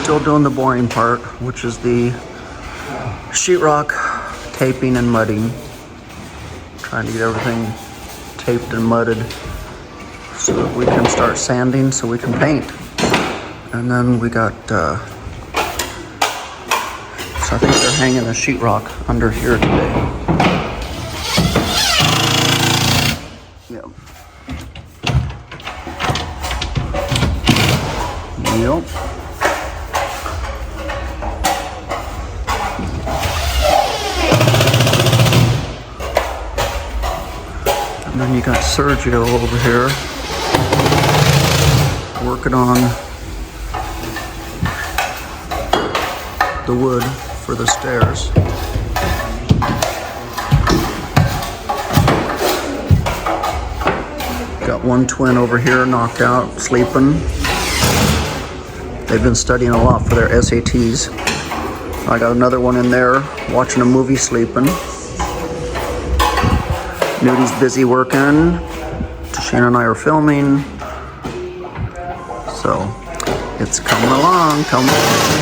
still doing the boring part, which is the sheetrock taping and mudding. Trying to get everything taped and mudded so that we can start sanding so we can paint. And then we got, so I think they're hanging a sheetrock under here today. Yep. Yep. And then you got Sergio over here working on the wood for the stairs. Got one twin over here knocked out, sleeping. They've been studying a lot for their SATs. I got another one in there watching a movie, sleeping. Nudi's busy working. Shane and I are filming. So it's coming along, coming along.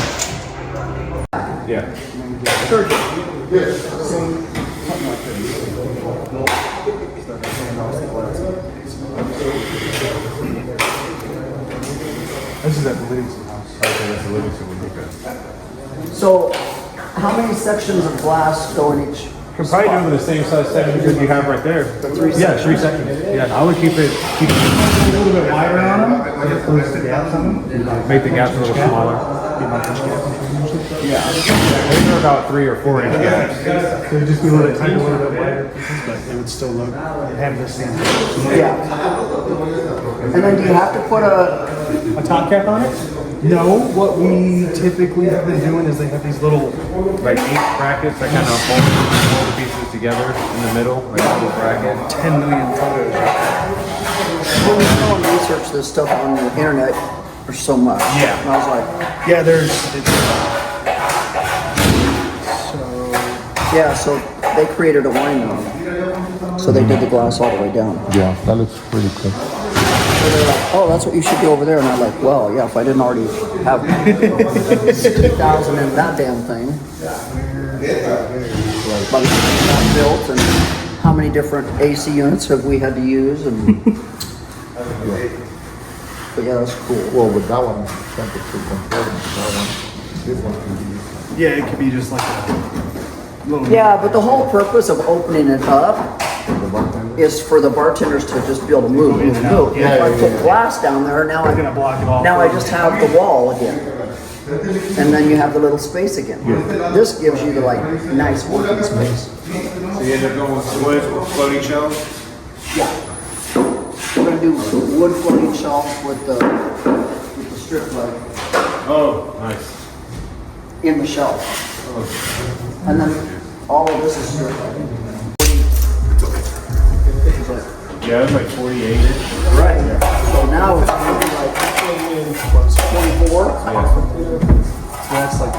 Yeah. Sure. Yes. This is at the Livingston house. Okay, that's the Livingston one. Okay. So, how many sections of glass go in each? Could probably do it with the same size sections as you have right there. Three sections. Yeah, I would keep it a little bit wider on them. Make the gaps a little smaller. Yeah. I think they're about 3 or 4 inch gaps. So it'd just be a little tiny, a little bit wider, but it would still look, have the same. Yeah. And then do you have to put a top cap on it? No, what we typically have been doing is they have these little, like 8 brackets that kind of hold the pieces together in the middle, like a little bracket. 10 million photos. When we go and research this stuff on the internet, there's so much. Yeah. And I was like, Yeah, so they created a wine mill. So they did the glass all the way down. Yeah, that looks pretty cool. So they're like, oh, that's what you should do over there. And I'm like, well, yeah, if I didn't already have 60,000 in that damn thing. By the time it got built and how many different AC units have we had to use and but yeah, that's cool. Well, with that one, temperature controlling, that one, this one can be. yeah, it could be just like a little. Yeah, but the whole purpose of opening it up is for the bartenders to just be able to move. If I put glass down there, now Gonna block it off. I just have the wall again. And then you have the little space again. This gives you the nice working space. So you end up going with wood floating shelves? Yeah. We're gonna do wood floating shelves with the strip leg Oh, nice. in the shelf. And then all of this is strip leg. Yeah, it's like 48. Right. So now it's gonna be like 24. So that's like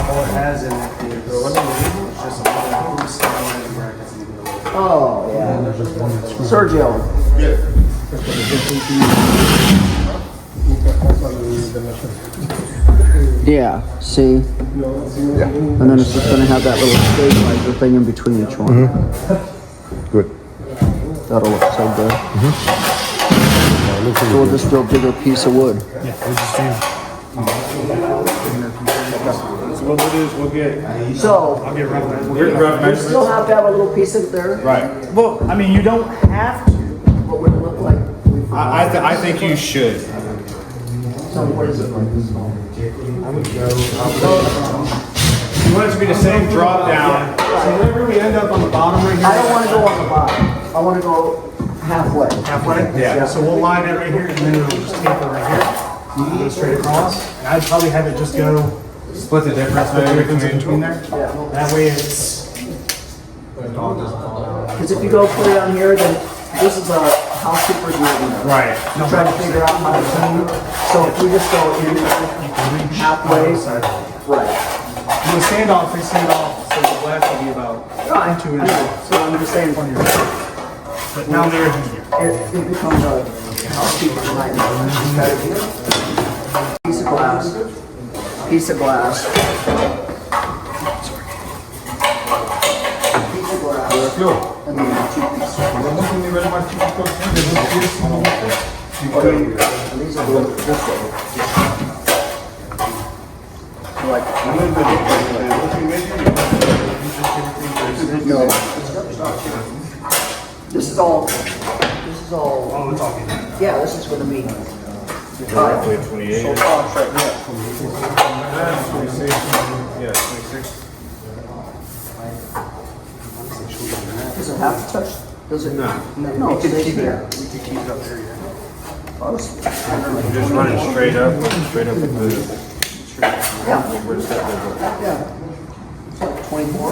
all it has in it is just a little skyline brackets. Oh, yeah. Sergio. Yeah, see? Yeah. And then it's just gonna have that little stabilizer thing in between each one. Good. That'll look so good. Yeah, it looks So really we'll good. just do a bigger piece of wood. Yeah, we'll just do. So what we'll do is we'll get So, I'll get rough. your rough you still measurements. have to have a little piece of there. Right. Well, I mean, you don't have to. What would it look like? I think you should. So what is it like? I would go. You want it to be the same drop down. So whenever we end up on the bottom right here. I don't want to go on the bottom. I want to go halfway. Halfway? Yeah. So we'll line it right here, and then it'll just taper right here. Go straight across. And I'd probably have it just go Split the difference between there. Yeah. That way it's. Because if you go put it on here, then this is a housekeeper's nightmare. Right. I'm trying to figure out how to clean. So if we just go in halfway, right. The standoff, they stand off, so the glass will be about Right. 2 inches. So I'm just saying, But now they're here. it becomes a housekeeper's nightmare. Piece of glass. Piece of glass. Piece of glass. And then 2 pieces. And these are going this way. So like, no. This is all. Oh, it's all. Yeah, this is going to be. 28. So Tom's right here. 26. Yeah, 26. Does it have to touch? Does it? No, it stays here. We can keep it up there, yeah. Just running straight up with the. Yeah. Where's that? Yeah. It's like 24.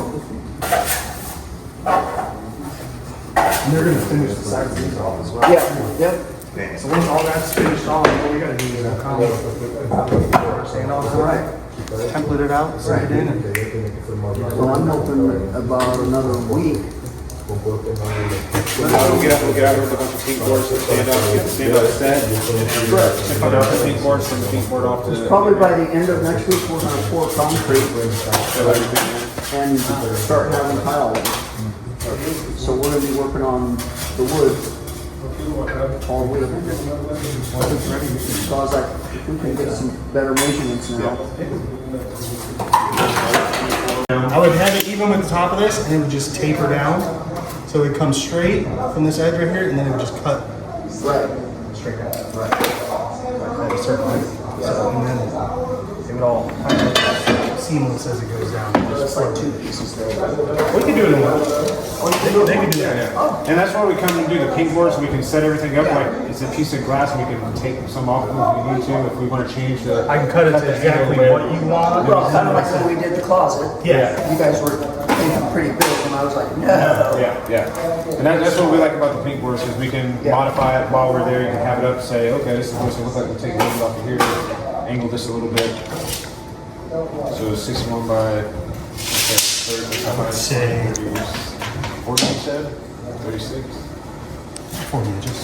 And they're gonna finish the sides of these off as well. Yeah. Yep. So once all that's finished off, what we gotta do is we'll come stand off the right, template it out, set it in, and Well, I'm hoping about another week. We'll get out with a bunch of pink boards that stand up set. Correct. Put out the pink boards, send the pink board off to the. Probably by the end of next week, we're gonna pour concrete and start having tile. So we're gonna be working on the wood all week. So I was like, if we can get some better measurements now. I would have it even with the top of this, and it would just taper down. So it would come straight from this edge right here, and then it would just cut Right. straight down. Right. At a certain height. So, and then it would all kind of seamless as it goes down. That's like 2 pieces there. We can do it in one. They can do that. Yeah. And that's why we come and do the pink boards, so we can set everything up like it's a piece of glass, and we can take some off if we need to, if we want to change the. I can cut it to exactly what you want. Well, kind of like when we did the closet. Yeah. You guys were thinking pretty big, and I was like, no. Yeah. And that's what we like about the pink boards, is we can modify it while we're there. You can have it up, say, okay, this is what it looks like. We'll take a little off of here, angle this a little bit. So 61 by, okay, 30, Let's say 40, you said? 36? 40 inches.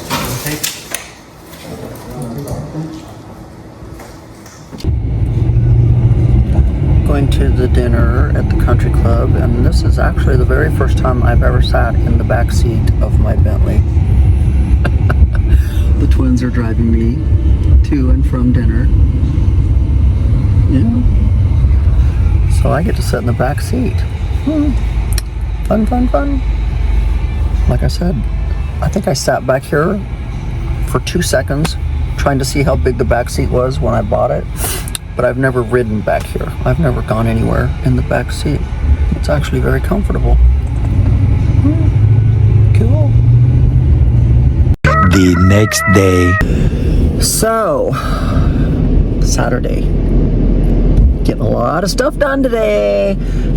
Going to the dinner at the country club, and this is actually the very first time I've ever sat in the back seat of my Bentley. The twins are driving me to and from dinner. Yeah. So I get to sit in the back seat. Fun. Like I said, I think I sat back here for 2 seconds trying to see how big the back seat was when I bought it. But I've never ridden back here. I've never gone anywhere in the back seat. It's actually very comfortable. Cool. The next day. So, Saturday. Getting a lot of stuff done today.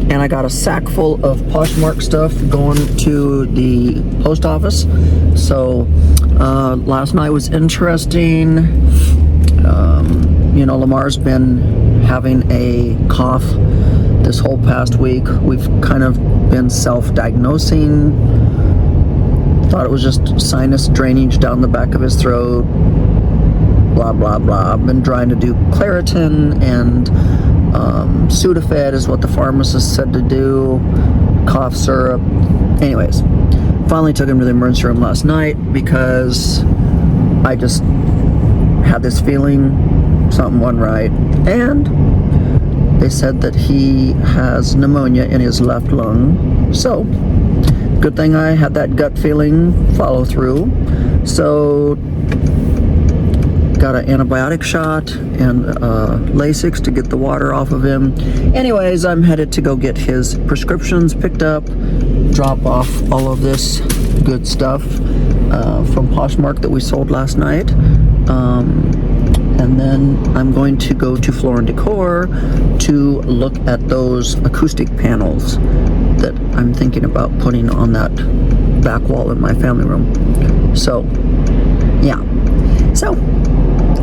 And I got a sack full of Poshmark stuff going to the post office. So, last night was interesting. Lamar's been having a cough this whole past week. We've kind of been self-diagnosing. Thought it was just sinus drainage down the back of his throat. Blah, blah, blah. I've been trying to do Claritin and Sudafed is what the pharmacist said to do. Cough syrup. Anyways, finally took him to the emergency room last night because I just had this feeling something wasn't right, and they said that he has pneumonia in his left lung. So good thing I had that gut feeling follow through. So got an antibiotic shot and Lasix to get the water off of him. Anyways, I'm headed to go get his prescriptions picked up, drop off all of this good stuff from Poshmark that we sold last night. And then I'm going to go to Floor & Decor to look at those acoustic panels that I'm thinking about putting on that back wall in my family room. So, yeah. So,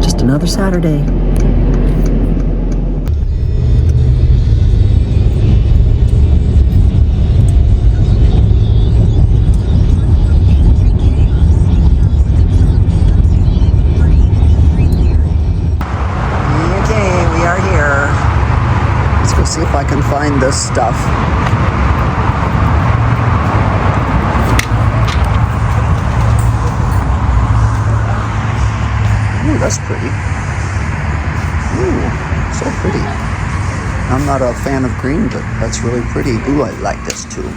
just another Saturday. can find this stuff. Ooh, that's pretty. Ooh, so pretty. I'm not a fan of green, but that's really pretty. Ooh, I like this too.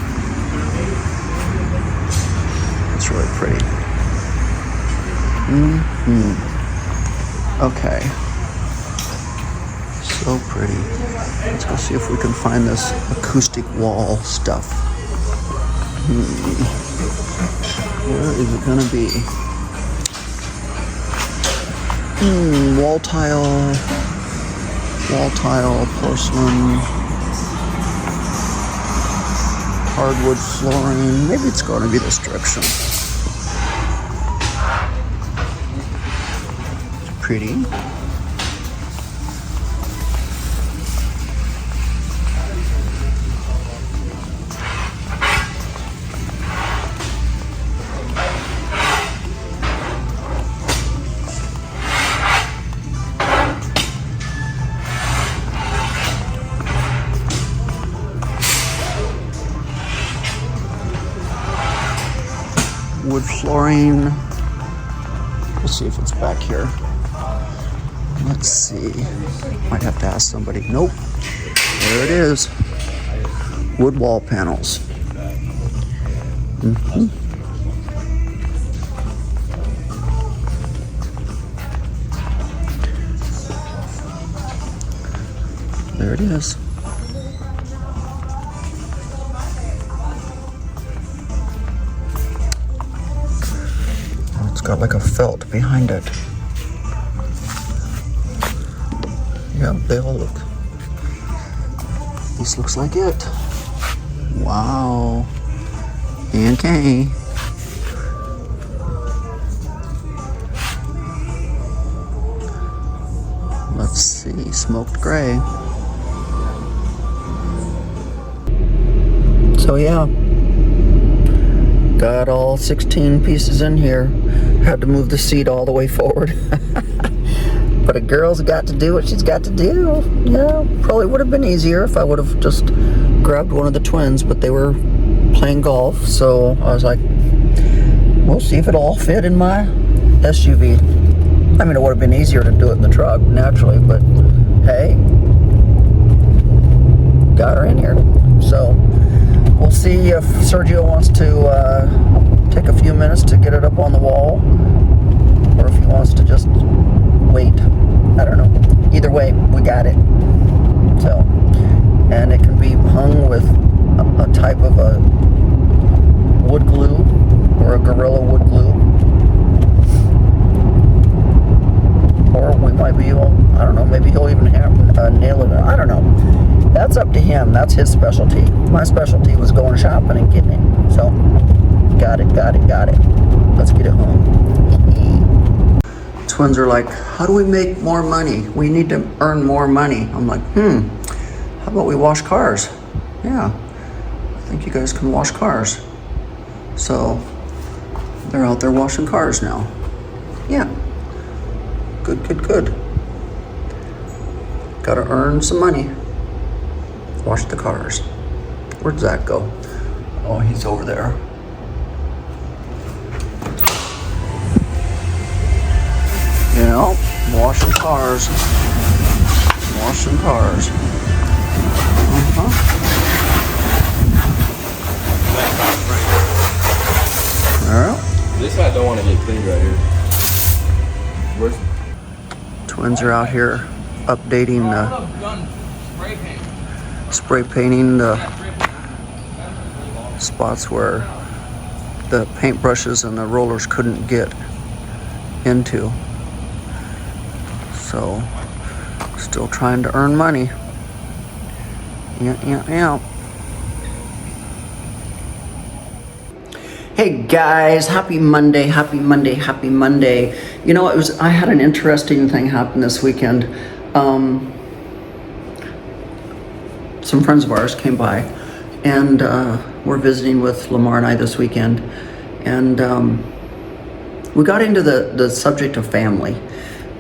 It's really pretty. Okay. So pretty. Let's go see if we can find this acoustic wall stuff. Where is it gonna be? Wall tile, porcelain, hardwood flooring. Maybe it's gonna be this direction. Pretty. Wood flooring. We'll see if it's back here. Let's see. Might have to ask somebody. Nope. There it is. Wood wall panels. There it is. It's got like a felt behind it. Yeah, they all look. This looks like it. Wow. Okay. Let's see. Smoked gray. So yeah. Got all 16 pieces in here. Had to move the seat all the way forward. But a girl's got to do what she's got to do. Yeah, probably would have been easier if I would have just grabbed one of the twins, but they were playing golf, so I was like, we'll see if it'll all fit in my SUV. I mean, it would have been easier to do it in the truck, naturally, but hey, got her in here. So we'll see if Sergio wants to take a few minutes to get it up on the wall, or if he wants to just wait. I don't know. Either way, we got it. So, and it can be hung with a type of a wood glue or a Gorilla wood glue. Or we might be able, I don't know, maybe he'll even have nail it. I don't know. That's up to him. That's his specialty. My specialty was going shopping and getting it. So, got it. Let's get it home. Twins are like, how do we make more money? We need to earn more money. I'm like, how about we wash cars? Yeah, I think you guys can wash cars. So they're out there washing cars now. Yeah, good. Gotta earn some money. Wash the cars. Where'd Zach go? Oh, he's over there. You know, washing cars. Well, this side don't want to get cleaned right here. Where's twins are out here updating the spray painting the spots where the paintbrushes and the rollers couldn't get into. So, still trying to earn money. Yeah. Hey guys, happy Monday. You know, I had an interesting thing happen this weekend. Some friends of ours came by and we're visiting with Lamar and I this weekend. And we got into the subject of family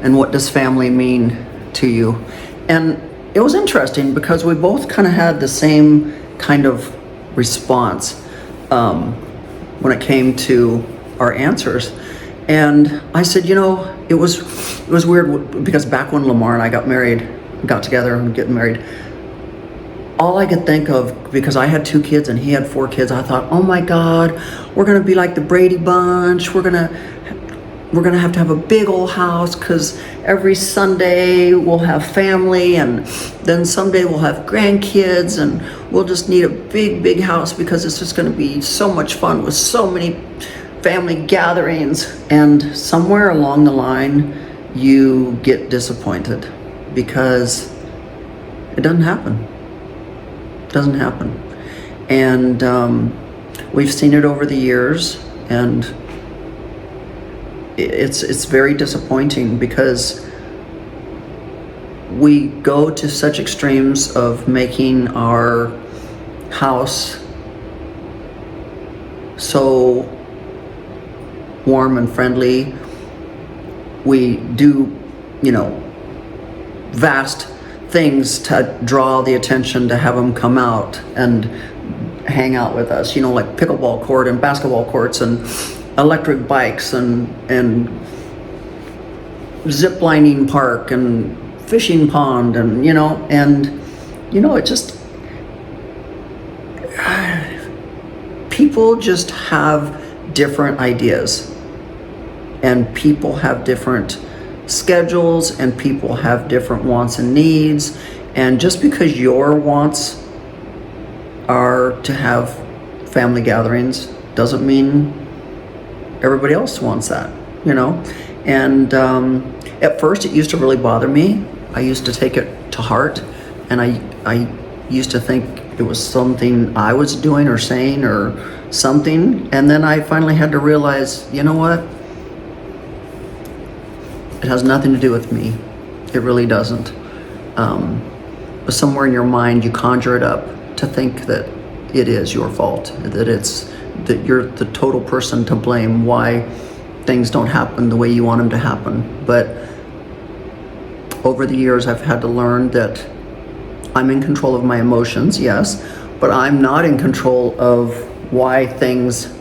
and what does family mean to you. And it was interesting because we both kind of had the same kind of response when it came to our answers. And I said, you know, it was weird because back when Lamar and I got together and getting married, all I could think of, because I had 2 kids and he had 4 kids, I thought, oh my God, we're gonna be like the Brady Bunch. We're gonna have a big old house because every Sunday we'll have family, and then someday we'll have grandkids, and we'll just need a big house because it's just gonna be so much fun with so many family gatherings. And somewhere along the line, you get disappointed because it doesn't happen. Doesn't happen. And we've seen it over the years, and it's very disappointing because we go to such extremes of making our house so warm and friendly. We do, you know, vast things to draw the attention, to have them come out and hang out with us, you know, like pickleball court and basketball courts and electric bikes and zip lining park and fishing pond, and it just, people just have different ideas, and people have different schedules, and people have different wants and needs. And just because your wants are to have family gatherings doesn't mean everybody else wants that, you know. And at first it used to really bother me. I used to take it to heart, and I used to think it was something I was doing or saying or something. And then I finally had to realize, you know what? It has nothing to do with me. It really doesn't. But somewhere in your mind, you conjure it up to think that it is your fault, that you're the total person to blame why things don't happen the way you want them to happen. But over the years, I've had to learn that I'm in control of my emotions, yes, but I'm not in control of why things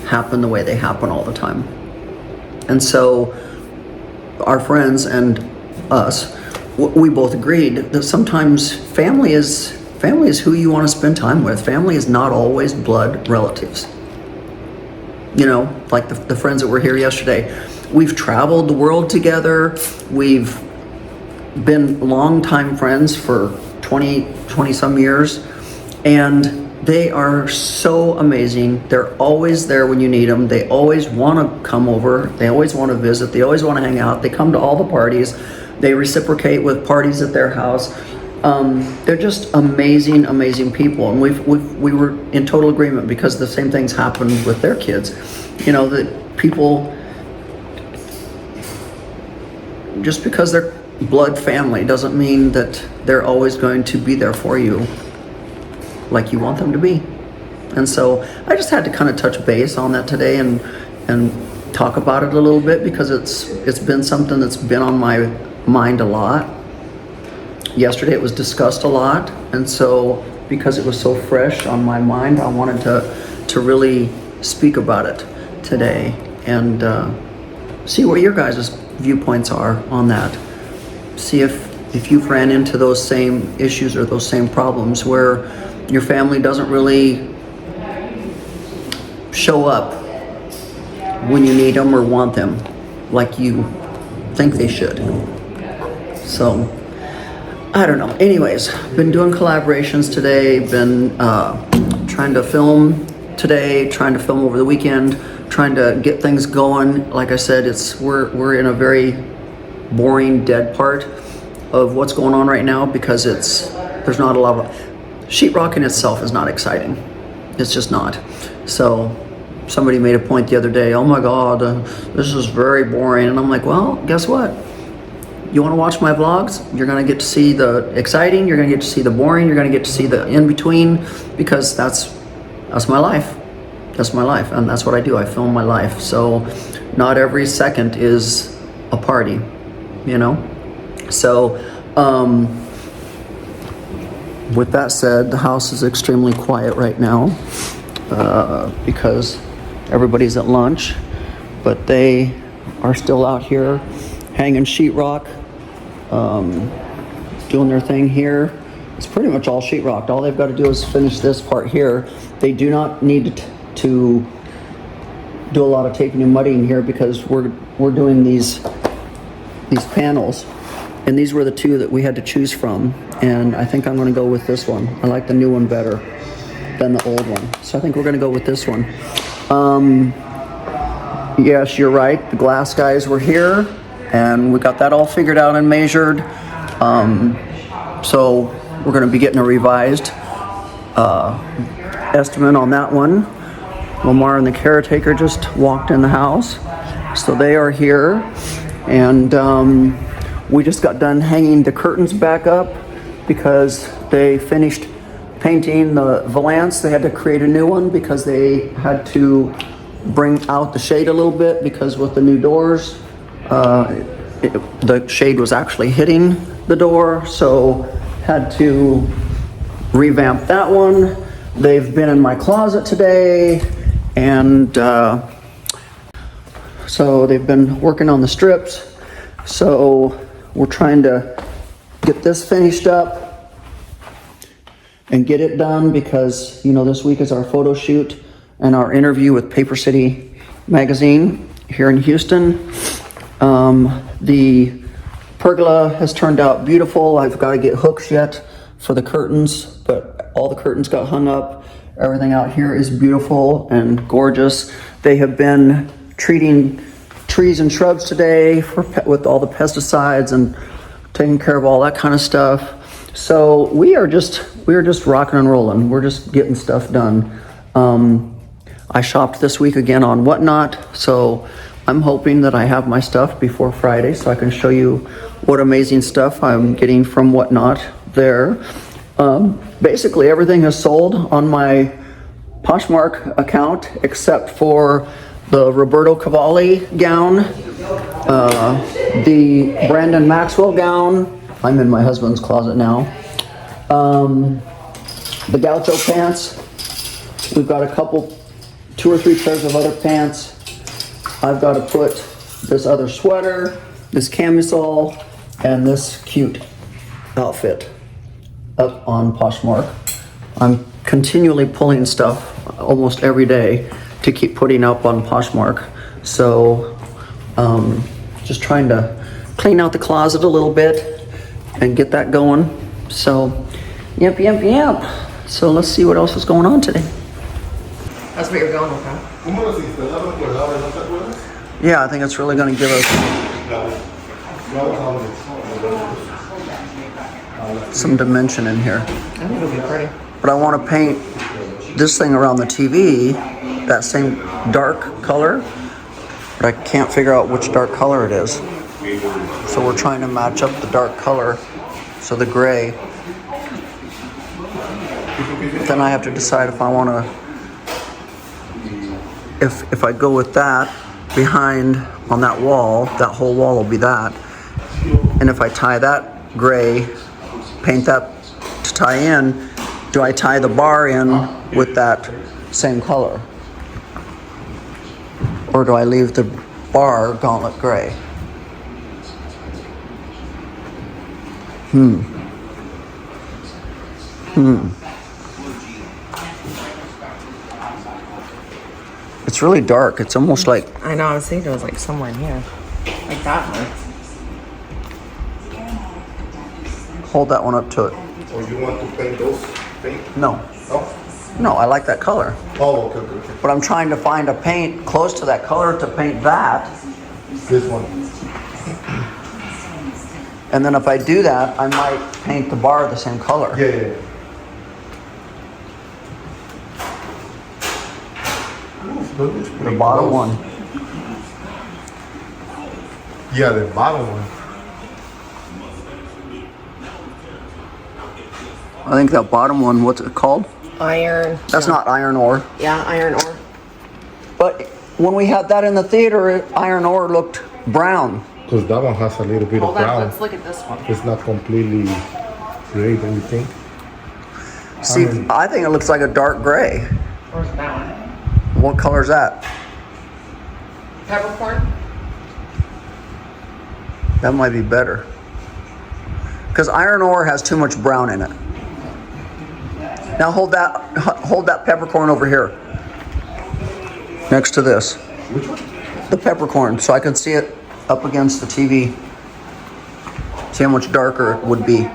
happen the way they happen all the time. And so our friends and us, we both agreed that sometimes family is who you want to spend time with. Family is not always blood relatives. You know, like the friends that were here yesterday. We've traveled the world together. We've been longtime friends for 20 some years, and they are so amazing. They're always there when you need them. They always want to come over. They always want to visit. They always want to hang out. They come to all the parties. They reciprocate with parties at their house. They're just amazing people. And we were in total agreement because the same things happened with their kids. You know, that people, just because they're blood family doesn't mean that they're always going to be there for you like you want them to be. And so I just had to kind of touch base on that today and talk about it a little bit, because it's been something that's been on my mind a lot. Yesterday it was discussed a lot, and so because it was so fresh on my mind, I wanted to really speak about it today and see what your guys' viewpoints are on that. See if you've ran into those same issues or those same problems where your family doesn't really show up when you need them or want them like you think they should. So, I don't know. Anyways, been doing collaborations today, been trying to film today, trying to film over the weekend, trying to get things going. Like I said, we're in a very boring, dead part of what's going on right now, because there's not a lot of, sheetrocking itself is not exciting. It's just not. So somebody made a point the other day, oh my God, this is very boring. And I'm like, well, guess what? You want to watch my vlogs? You're going to get to see the exciting, you're going to get to see the boring, you're going to get to see the in-between, because that's my life. That's my life, and that's what I do. I film my life. So not every second is a party, you know? So with that said, the house is extremely quiet right now because everybody's at lunch, but they are still out here hanging sheetrock, doing their thing here. It's pretty much all sheetrocked. All they've got to do is finish this part here. They do not need to do a lot of taping and muddying here because we're doing these panels, and these were the two that we had to choose from, and I think I'm going to go with this one. I like the new one better than the old one, so I think we're going to go with this one. Yes, you're right, the glass guys were here and we got that all figured out and measured, so we're going to be getting a revised estimate on that one. Lamar and the caretaker just walked in the house, so they are here, and we just got done hanging the curtains back up because they finished painting the valance. They had to create a new one because they had to bring out the shade a little bit because with the new doors, the shade was actually hitting the door, so had to revamp that one. They've been in my closet today, and so they've been working on the strips. So we're trying to get this finished up and get it done because, you know, this week is our photo shoot and our interview with Paper City magazine here in Houston. The pergola has turned out beautiful. I've got to get hooks yet for the curtains, but all the curtains got hung up. Everything out here is beautiful and gorgeous. They have been treating trees and shrubs today with all the pesticides and taking care of all that kind of stuff. So we are just rocking and rolling. We're just getting stuff done. I shopped this week again on Whatnot, so I'm hoping that I have my stuff before Friday so I can show you what amazing stuff I'm getting from Whatnot there. Basically everything is sold on my Poshmark account except for the Roberto Cavalli gown, the Brandon Maxwell gown. I'm in my husband's closet now. The Gaucho pants. We've got a couple, 2 or 3 pairs of other pants. I've got to put this other sweater, this camisole, and this cute outfit up on Poshmark. I'm continually pulling stuff almost every day to keep putting up on Poshmark. So just trying to clean out the closet a little bit and get that going. So yep. So let's see what else is going on today. That's what you're going with, huh? Yeah, I think it's really going to give us some dimension in here. I think it'll be pretty. But I want to paint this thing around the TV that same dark color, but I can't figure out which dark color it is. So we're trying to match up the dark color, so the gray. But then I have to decide if I want to, if I go with that behind on that wall, that whole wall will be that. And if I tie that gray, paint that to tie in, do I tie the bar in with that same color? Or do I leave the bar gauntlet gray? It's really dark. It's almost like... I know, I was thinking it was like somewhere in here. Like that one. Hold that one up to it. Or you want to paint those? Paint? No. Oh? No, I like that color. Oh, okay. But I'm trying to find a paint close to that color to paint that. This one. And then if I do that, I might paint the bar the same color. Yeah. The bottom one. Yeah, the bottom one. I think that bottom one, what's it called? Iron. That's not iron ore. Yeah, iron ore. But when we had that in the theater, iron ore looked brown. Because that one has a little bit Hold of on, brown. let's look at this one. It's not completely gray, don't you think? See, I think it looks like a dark gray. Where's that one? What color is that? Peppercorn? That might be better. Because iron ore has too much brown in it. Now hold that peppercorn over here. Next to this. Which one? The peppercorn, so I can see it up against the TV. See how much darker it would be.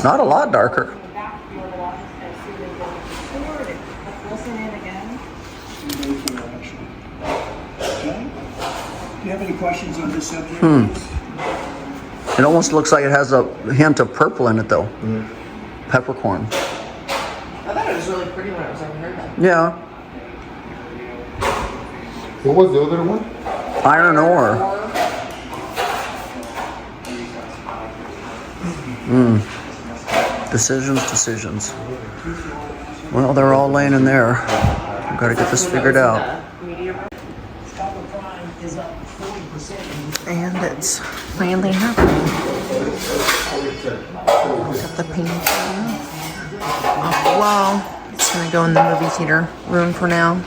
Not a lot darker. Do you have any questions on this subject? It almost looks like it has a hint of purple in it though. Peppercorn. I thought it was really pretty when I was over here. Yeah. What was the other one? Iron ore. Decisions. Well, they're all laying in there. I've got to get this figured out. And it's finally happening. Got the paint off the wall. It's gonna go in the movie theater room for now.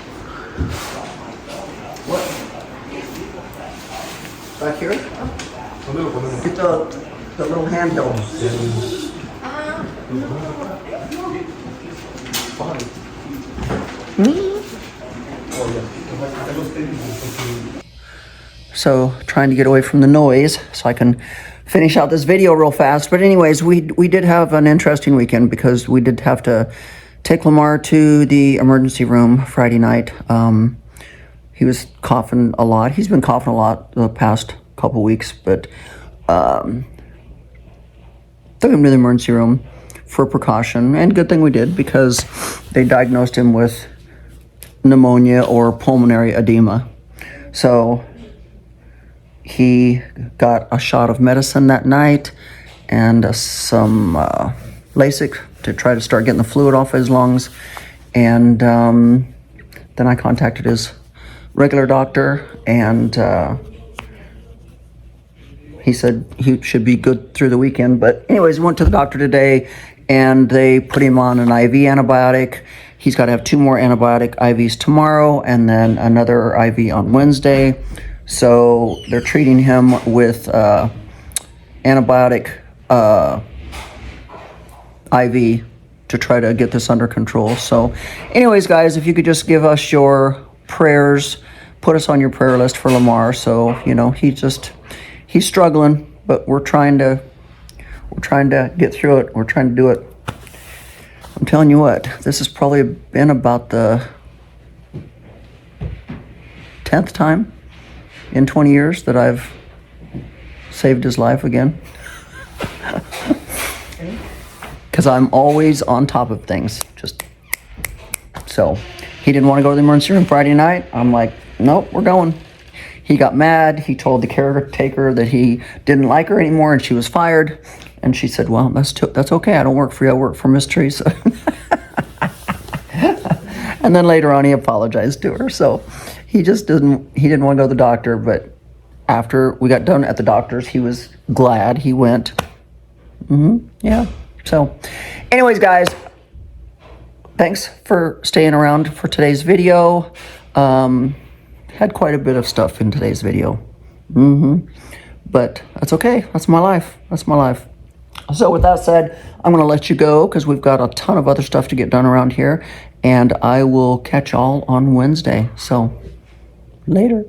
Back here? Get the little handle. So trying to get away from the noise so I can finish out this video real fast. But anyways, we did have an interesting weekend because we did have to take Lamar to the emergency room Friday night. He was coughing a lot. He's been coughing a lot the past couple weeks, but took him to the emergency room for precaution. And good thing we did because they diagnosed him with pneumonia or pulmonary edema. So he got a shot of medicine that night and some Lasix to try to start getting the fluid off his lungs. And then I contacted his regular doctor, and he said he should be good through the weekend. But anyways, we went to the doctor today, and they put him on an IV antibiotic. He's got to have 2 more antibiotic IVs tomorrow, and then another IV on Wednesday. So they're treating him with antibiotic IV to try to get this under control. So anyways, guys, if you could just give us your prayers, put us on your prayer list for Lamar. So, you know, he's struggling, but we're trying to get through it. We're trying to do it. I'm telling you what, this has probably been about the 10th time in 20 years that I've saved his life again. Because I'm always on top of things. So he didn't want to go to the emergency room Friday night. I'm like, nope, we're going. He got mad. He told the caretaker that he didn't like her anymore and she was fired. And she said, well, that's okay. I don't work for you. I work for Miss Theresa. And then later on he apologized to her. So he didn't want to go to the doctor. But after we got done at the doctor's, he was glad he went. Yeah. So anyways, guys, thanks for staying around for today's video. Had quite a bit of stuff in today's video. But that's okay. That's my life. So with that said, I'm going to let you go because we've got a ton of other stuff to get done around here. And I will catch y'all on Wednesday. So later.